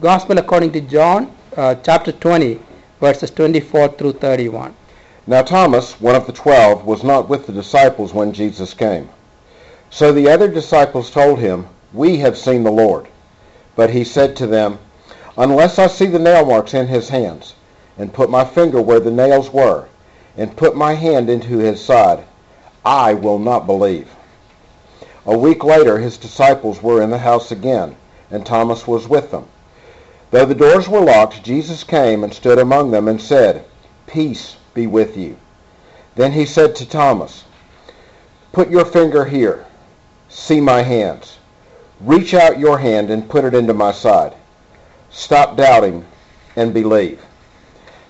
Gospel according to John, chapter 20, verses 24 through 31. Now Thomas, one of the 12, was not with the disciples when Jesus came. So the other disciples told him, "We have seen the Lord." But he said to them, "Unless I see the nail marks in his hands, and put my finger where the nails were, and put my hand into his side, I will not believe." A week later his disciples were in the house again, and Thomas was with them. Though the doors were locked, Jesus came and stood among them and said, "Peace be with you." Then he said to Thomas, "Put your finger here. See my hands. Reach out your hand and put it into my side. Stop doubting and believe."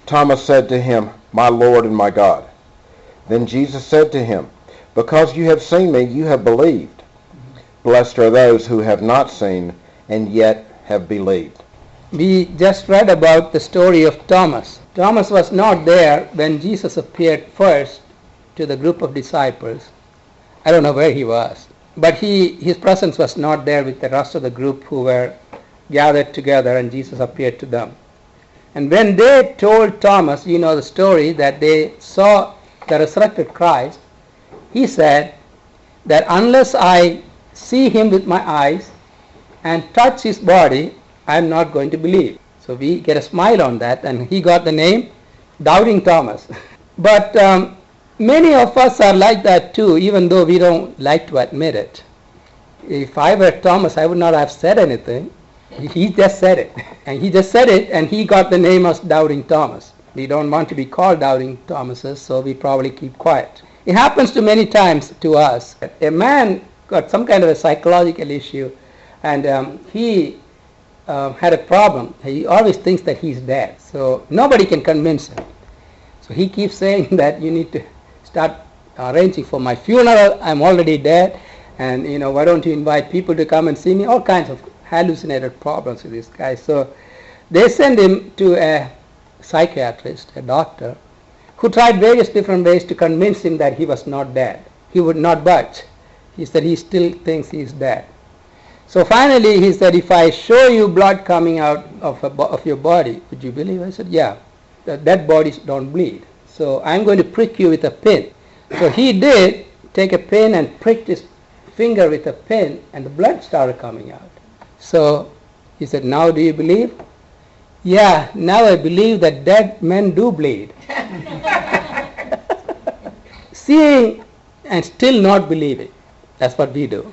Thomas said to him, "My Lord and my God." Then Jesus said to him, "Because you have seen me, you have believed. Blessed are those who have not seen and yet have believed." We just read about the story of Thomas. Thomas was not there when Jesus appeared first to the group of disciples. I don't know where he was, but his presence was not there with the rest of the group who were gathered together, and Jesus appeared to them. And when they told Thomas, you know the story, that they saw the resurrected Christ, he said that unless I see him with my eyes and touch his body, I'm not going to believe. So we get a smile on that, and he got the name Doubting Thomas. But many of us are like that too, even though we don't like to admit it. If I were Thomas, I would not have said anything. He just said it. And he just said it, and he got the name of Doubting Thomas. We don't want to be called Doubting Thomases, so we probably keep quiet. It happens to many times to us. A man got some kind of a psychological issue, and he had a problem. He always thinks that he's dead, so nobody can convince him. So he keeps saying that you need to start arranging for my funeral. I'm already dead, and why don't you invite people to come and see me? All kinds of hallucinated problems with this guy. So they send him to a psychiatrist, a doctor, who tried various different ways to convince him that he was not dead. He would not budge. He said he still thinks he's dead. So finally he said, "If I show you blood coming out of your body, would you believe?" I said, "Yeah, the dead bodies don't bleed. So I'm going to prick you with a pin." So he did take a pin and pricked his finger with a pin, and the blood started coming out. So he said, "Now do you believe?" "Yeah, now I believe that dead men do bleed." Seeing and still not believing. That's what we do.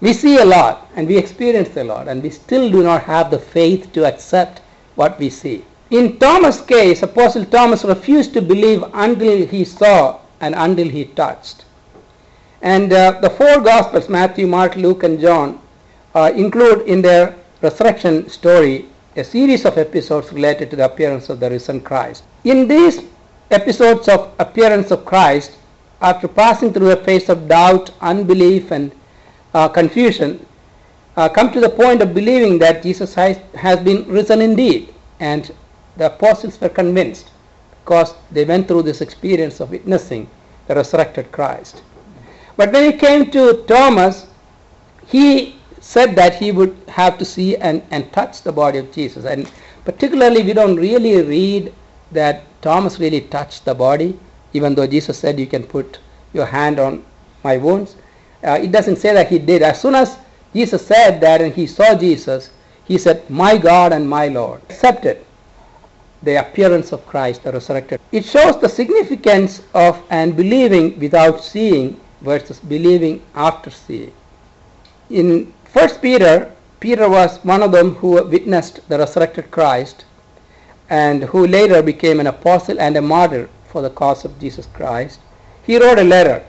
We see a lot and we experience a lot, and we still do not have the faith to accept what we see. In Thomas' case, Apostle Thomas refused to believe until he saw and until he touched. And the four Gospels, Matthew, Mark, Luke, and John, include in their resurrection story a series of episodes related to the appearance of the risen Christ. In these episodes of appearance of Christ, after passing through a phase of doubt, unbelief, and confusion, come to the point of believing that Jesus has been risen indeed. And the apostles were convinced because they went through this experience of witnessing the resurrected Christ. But when it came to Thomas, he said that he would have to see and touch the body of Jesus. And particularly, we don't really read that Thomas really touched the body, even though Jesus said, "You can put your hand on my wounds." It doesn't say that he did. As soon as Jesus said that and he saw Jesus, he said, "My God and my Lord." Accepted the appearance of Christ, the resurrected. It shows the significance of and believing without seeing versus believing after seeing. In 1 Peter, Peter was one of them who witnessed the resurrected Christ and who later became an apostle and a martyr for the cause of Jesus Christ. He wrote a letter,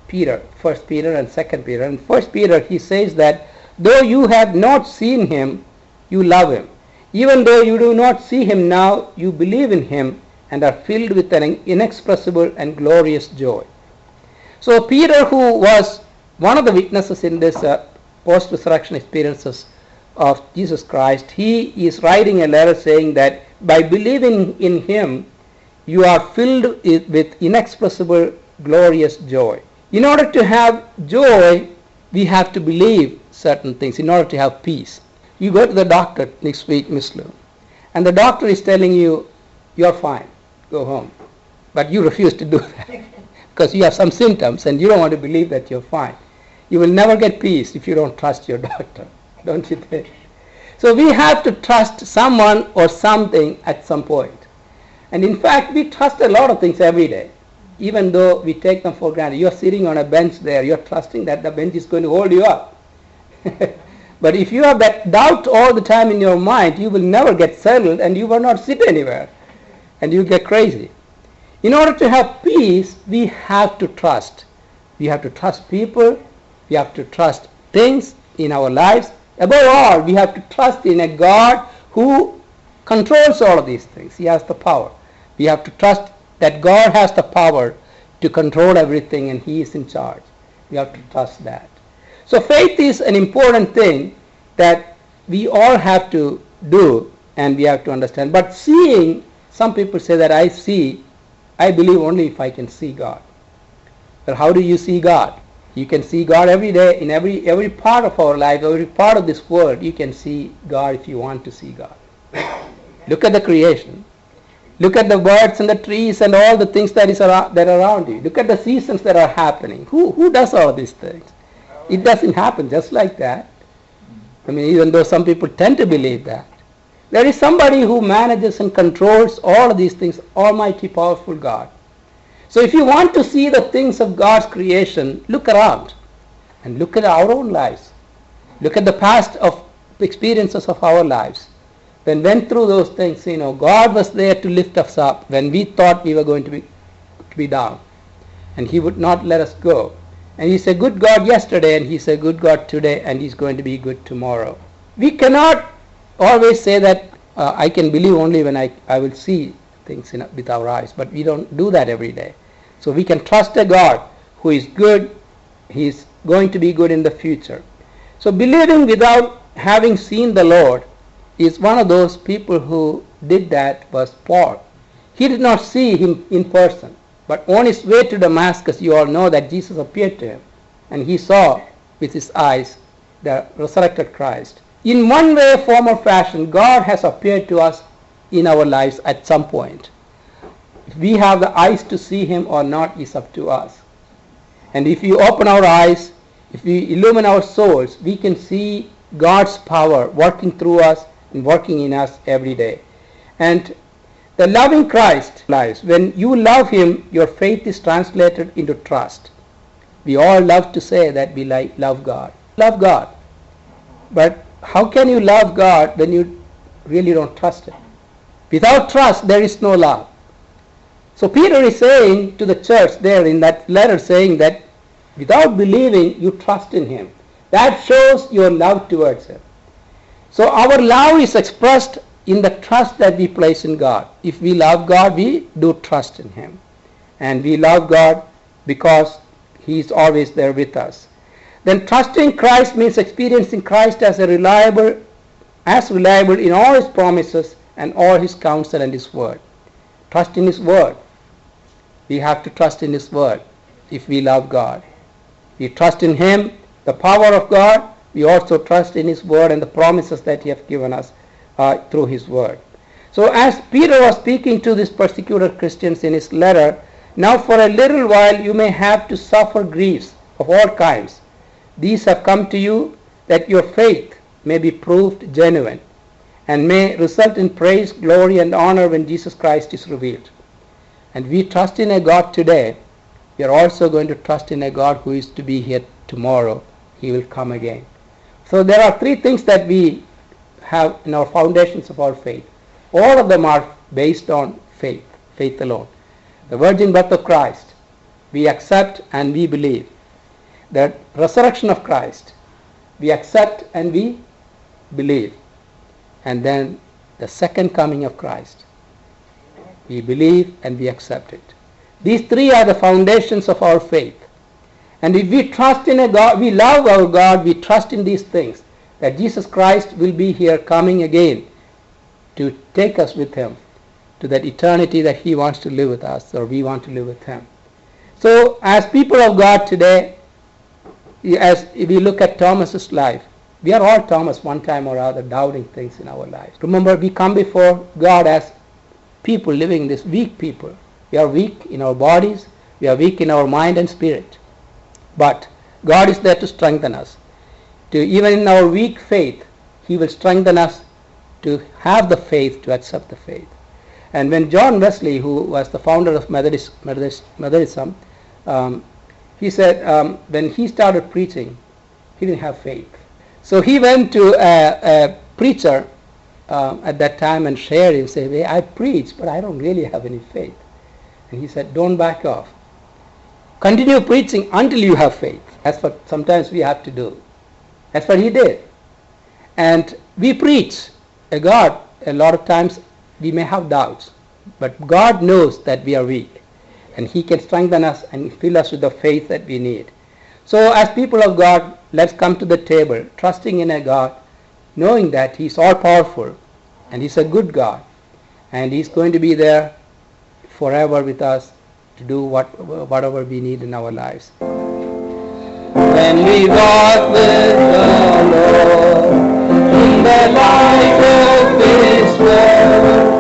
Peter, 1 Peter and 2 Peter. In 1 Peter he says that though you have not seen him, you love him. Even though you do not see him now, you believe in him and are filled with an inexpressible and glorious joy. So Peter, who was one of the witnesses in this post-resurrection experiences of Jesus Christ, he is writing a letter saying that by believing in him, you are filled with inexpressible, glorious joy. In order to have joy, we have to believe certain things in order to have peace. You go to the doctor next week, Miss Lou, and the doctor is telling you, you're fine, go home. But you refuse to do that because you have some symptoms and you don't want to believe that you're fine. You will never get peace if you don't trust your doctor, don't you think? So we have to trust someone or something at some point. And in fact, we trust a lot of things every day, even though we take them for granted. You're sitting on a bench there, you're trusting that the bench is going to hold you up. But if you have that doubt all the time in your mind, you will never get settled and you will not sit anywhere and you get crazy. In order to have peace, we have to trust. We have to trust people. We have to trust things in our lives. Above all, we have to trust in a God who controls all of these things. He has the power. We have to trust that God has the power to control everything and He is in charge. We have to trust that. So faith is an important thing that we all have to do and we have to understand. But seeing, some people say that I believe only if I can see God. But how do you see God? You can see God every day in every part of our life, every part of this world. You can see God if you want to see God. Look at the creation. Look at the birds and the trees and all the things that are around you. Look at the seasons that are happening. Who does all these things? It doesn't happen just like that. I mean, even though some people tend to believe that. There is somebody who manages and controls all of these things, Almighty, powerful God. So if you want to see the things of God's creation, look around and look at our own lives. Look at the past of experiences of our lives. When we went through those things, God was there to lift us up when we thought we were going to be down. And He would not let us go. And He's a good God yesterday and He's a good God today and He's going to be good tomorrow. We cannot always say that I can believe only when I will see things with our eyes. But we don't do that every day. So we can trust a God who is good. He's going to be good in the future. So believing without having seen the Lord is one of those people who did that was Paul. He did not see Him in person. But on his way to Damascus, you all know that Jesus appeared to him. And he saw with his eyes the resurrected Christ. In one way, form, or fashion, God has appeared to us in our lives at some point. If we have the eyes to see Him or not is up to us. And if we open our eyes, if we illumine our souls, we can see God's power working through us and working in us every day. And the loving Christ lives. When you love Him, your faith is translated into trust. We all love to say that we love God. Love God. But how can you love God when you really don't trust Him? Without trust, there is no love. So Peter is saying to the church there in that letter, saying that without believing, you trust in Him. That shows your love towards Him. So our love is expressed in the trust that we place in God. If we love God, we do trust in Him. And we love God because He is always there with us. Then trusting Christ means experiencing Christ as reliable in all His promises and all His counsel and His word. Trust in His word. We have to trust in His word if we love God. We trust in Him, the power of God. We also trust in His word and the promises that He has given us through His word. So as Peter was speaking to these persecuted Christians in his letter, now for a little while you may have to suffer griefs of all kinds. These have come to you that your faith may be proved genuine and may result in praise, glory, and honor when Jesus Christ is revealed. And we trust in a God today. We are also going to trust in a God who is to be here tomorrow. He will come again. So there are three things that we have in our foundations of our faith. All of them are based on faith, faith alone. The virgin birth of Christ, we accept and we believe. The resurrection of Christ, we accept and we believe. And then the second coming of Christ, we believe and we accept it. These three are the foundations of our faith. And if we trust in a God, we love our God, we trust in these things, that Jesus Christ will be here coming again to take us with Him to that eternity that He wants to live with us, or we want to live with Him. So as people of God today, as we look at Thomas's life, We are all Thomas one time or other, doubting things in our lives. Remember, we come before God as people living this weak people. We are weak in our bodies. We are weak in our mind and spirit. But God is there to strengthen us. Even in our weak faith, He will strengthen us to have the faith, to accept the faith. And when John Wesley, who was the founder of Methodism, he said when he started preaching, he didn't have faith. So he went to a preacher at that time and shared and said, hey, I preach, but I don't really have any faith. And he said, don't back off. Continue preaching until you have faith. That's what sometimes we have to do. That's what he did. And we preach God. A lot of times we may have doubts, but God knows that we are weak, and He can strengthen us and fill us with the faith that we need. So as people of God, let's come to the table trusting in a God, knowing that He's all-powerful and He's a good God, and He's going to be there forever with us to do whatever we need in our lives. When we walk with the Lord in the light of His word,